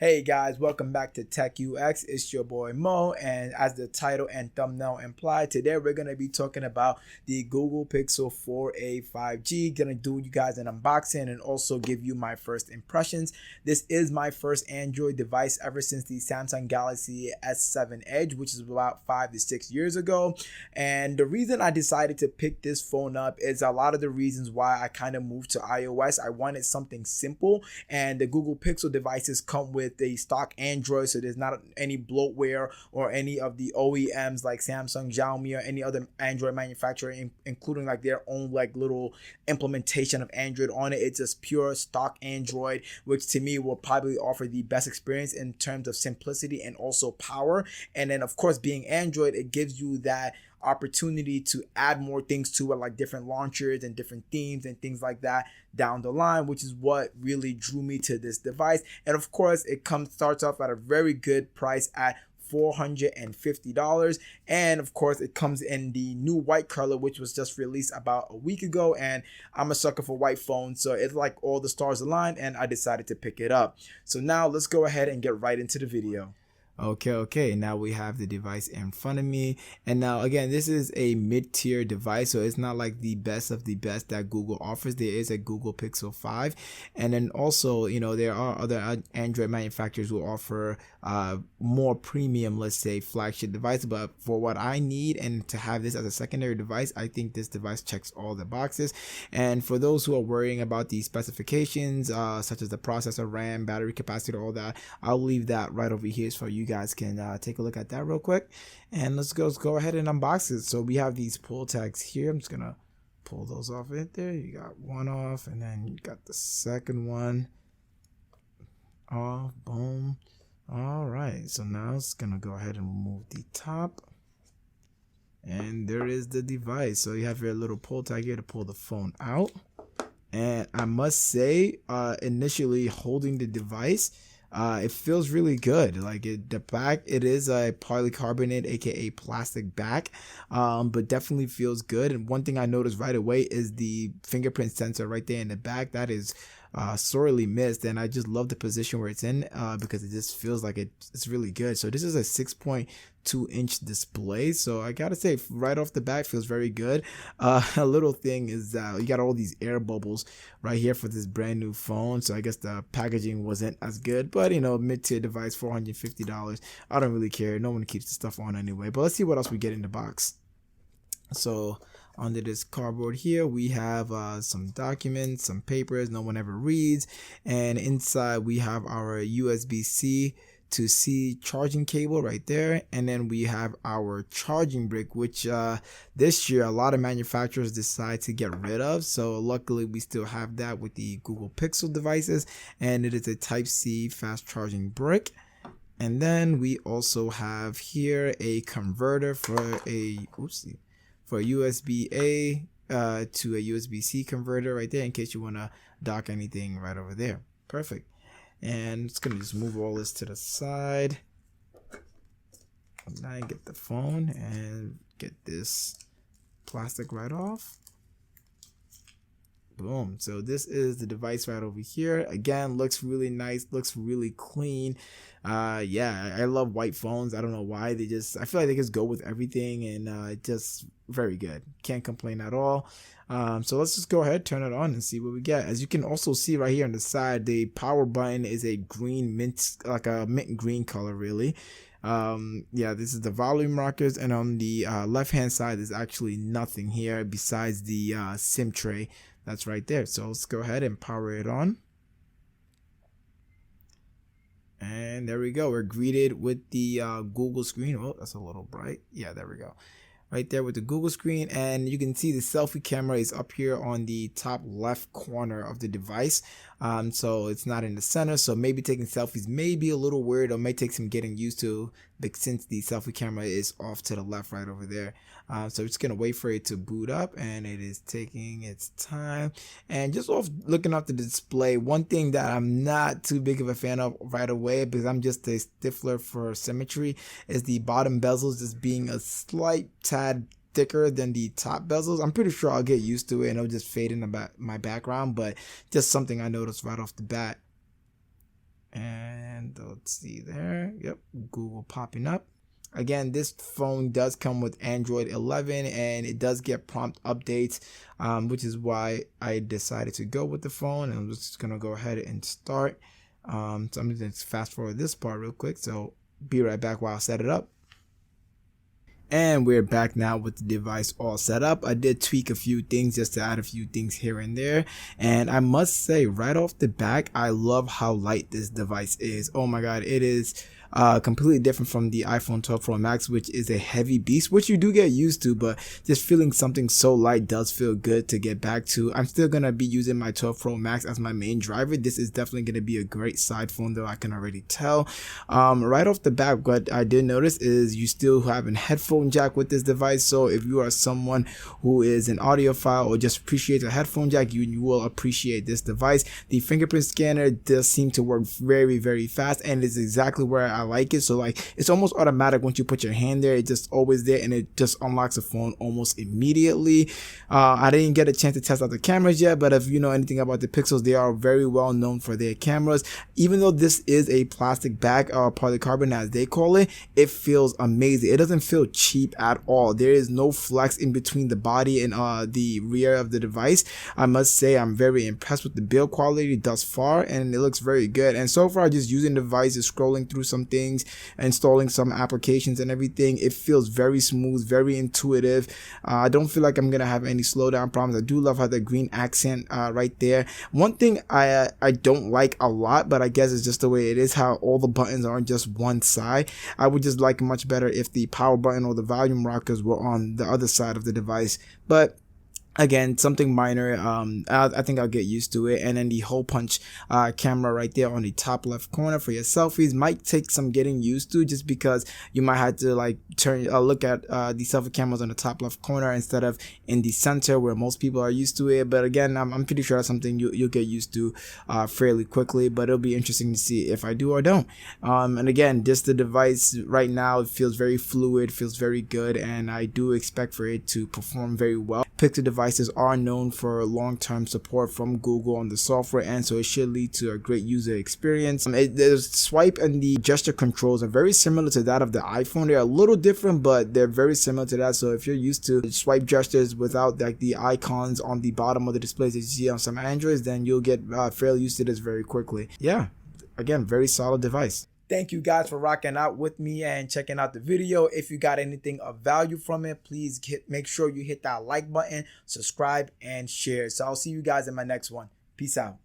Hey guys, welcome back to Tech UX. It's your boy Mo, and as the title and thumbnail imply, today we're gonna be talking about the Google Pixel 4a 5G. Gonna do you guys an unboxing and also give you my first impressions. This is my first Android device ever since the Samsung Galaxy S7 Edge, which is about 5 to 6 years ago. And the reason I decided to pick this phone up is a lot of the reasons why I kind of moved to iOS. I wanted something simple, and the Google Pixel devices come with a stock Android, so there's not any bloatware or any of the OEMs like Samsung, Xiaomi, or any other Android manufacturer, including like their own like little implementation of Android on it. It's just pure stock Android, which to me will probably offer the best experience in terms of simplicity and also power. And then of course, being Android, it gives you that opportunity to add more things to it, like different launchers and different themes and things like that down the line, which is what really drew me to this device. And of course, it starts off at a very good price at $450, and of course it comes in the new white color, which was just released about a week ago, and I'm a sucker for white phones, so it's like all the stars aligned and I decided to pick it up. So now let's go ahead and get right into the video. Okay, now we have the device in front of me, and now again, this is a mid-tier device, so it's not like the best of the best that Google offers. There is a Google Pixel 5, and then also, there are other Android manufacturers who offer more premium, let's say, flagship device. But for what I need and to have this as a secondary device, I think this device checks all the boxes. And for those who are worrying about the specifications, such as the processor, RAM, battery capacity, all that, I'll leave that right over here for you guys can take a look at that real quick. And let's go ahead and unbox it. So we have these pull tags here. I'm just gonna pull those off right there. You got one off, and then you got the second one off. Boom. All right, so now it's gonna go ahead and remove the top, and there is the device. So you have your little pull tag here to pull the phone out. And I must say, initially holding the device, it feels really good. Like the back, it is a polycarbonate, aka plastic back, but definitely feels good. And one thing I noticed right away is the fingerprint sensor right there in the back. That is sorely missed, and I just love the position where it's in, because it just feels like it's really good. So this is a 6.2-inch display, so I gotta say right off the bat feels very good. A little thing is that you got all these air bubbles right here for this brand new phone, so I guess the packaging wasn't as good, but mid-tier device, $450, I don't really care. No one keeps the stuff on anyway. But let's see what else we get in the box. So under this cardboard here, we have some documents, some papers no one ever reads, and inside we have our USB-C to C charging cable right there, and then we have our charging brick, which this year a lot of manufacturers decide to get rid of. So luckily we still have that with the Google Pixel devices, and it is a Type-C fast charging brick. And then we also have here a converter for a USB-A to a USB-C converter right there, in case you want to dock anything right over there. Perfect. And it's gonna just move all this to the side. Now I get the phone and get this plastic right off. Boom. So this is the device right over here. Again, looks really nice, looks really clean. Yeah, I love white phones. I don't know why. I feel like they just go with everything, and just very good. Can't complain at all. So let's just go ahead, turn it on, and see what we get. As you can also see right here on the side, the power button is a green mint, like a mint green color, really. Yeah, this is the volume rockers, and on the left hand side there's actually nothing here besides the SIM tray that's right there. So let's go ahead and power it on. And there we go. We're greeted with the Google screen. Oh, that's a little bright. Yeah, there we go. Right there with the Google screen, and you can see the selfie camera is up here on the top left corner of the device. So it's not in the center, so maybe taking selfies may be a little weird, or may take some getting used to, but since the selfie camera is off to the left right over there. So we're just gonna wait for it to boot up, and it is taking its time. And just off looking at the display, one thing that I'm not too big of a fan of right away, because I'm just a stickler for symmetry, is the bottom bezels just being a slight tad thicker than the top bezels. I'm pretty sure I'll get used to it and it'll just fade in my background, but just something I noticed right off the bat. And let's see there. Yep, Google popping up. Again, this phone does come with Android 11 and it does get prompt updates, which is why I decided to go with the phone. And I'm just going to go ahead and start. So I'm going to fast forward this part real quick. So be right back while I set it up. And we're back now with the device all set up. I did tweak a few things just to add a few things here and there. And I must say right off the back, I love how light this device is. Oh my God, it is completely different from the iPhone 12 Pro Max, which is a heavy beast, which you do get used to, but just feeling something so light does feel good to get back to. I'm still going to be using my 12 Pro Max as my main driver. This is definitely going to be a great side phone, though I can already tell. Right off the bat, what I did notice is you still have a headphone jack with this device. So if you are someone who is an audiophile or just appreciates a headphone jack, you will appreciate this device. The fingerprint scanner does seem to work very, very fast, and it's exactly where I like it. So like it's almost automatic. Once you put your hand there, it's just always there and it just unlocks the phone almost immediately. I didn't get a chance to test out the cameras yet, but if you know anything about the Pixels, they are very well known for their cameras. Even though this is a plastic back or polycarbonate as they call it, it feels amazing. It doesn't feel cheap at all. There is no flex in between the body and the rear of the device. I must say I'm very impressed with the build quality thus far, and it looks very good. And so far, just using the device, is scrolling through some things, installing some applications and everything, it feels very smooth, very intuitive. I don't feel like I'm gonna have any slowdown problems. I do love how the green accent right there. One thing I don't like a lot, but I guess it's just the way it is, how all the buttons are on just one side. I would just like much better if the power button or the volume rockers were on the other side of the device, but again, something minor. I think I'll get used to it. And then the hole punch camera right there on the top left corner for your selfies might take some getting used to, just because you might have to like turn look at the selfie cameras on the top left corner instead of in the center where most people are used to it. But again, I'm pretty sure that's something you'll get used to fairly quickly, but it'll be interesting to see if I do or don't. And again, just the device right now, it feels very fluid, feels very good, and I do expect for it to perform very well. Pixel devices are known for long-term support from Google on the software end, so it should lead to a great user experience. The swipe and the gesture controls are very similar to that of the iPhone. They're a little different, but they're very similar to that. So if you're used to swipe gestures without like the icons on the bottom of the displays that you see on some Androids, then you'll get fairly used to this very quickly. Yeah, again, very solid device. Thank you guys for rocking out with me and checking out the video. If you got anything of value from it, please make sure you hit that like button, subscribe, and share. So I'll see you guys in my next one. Peace out.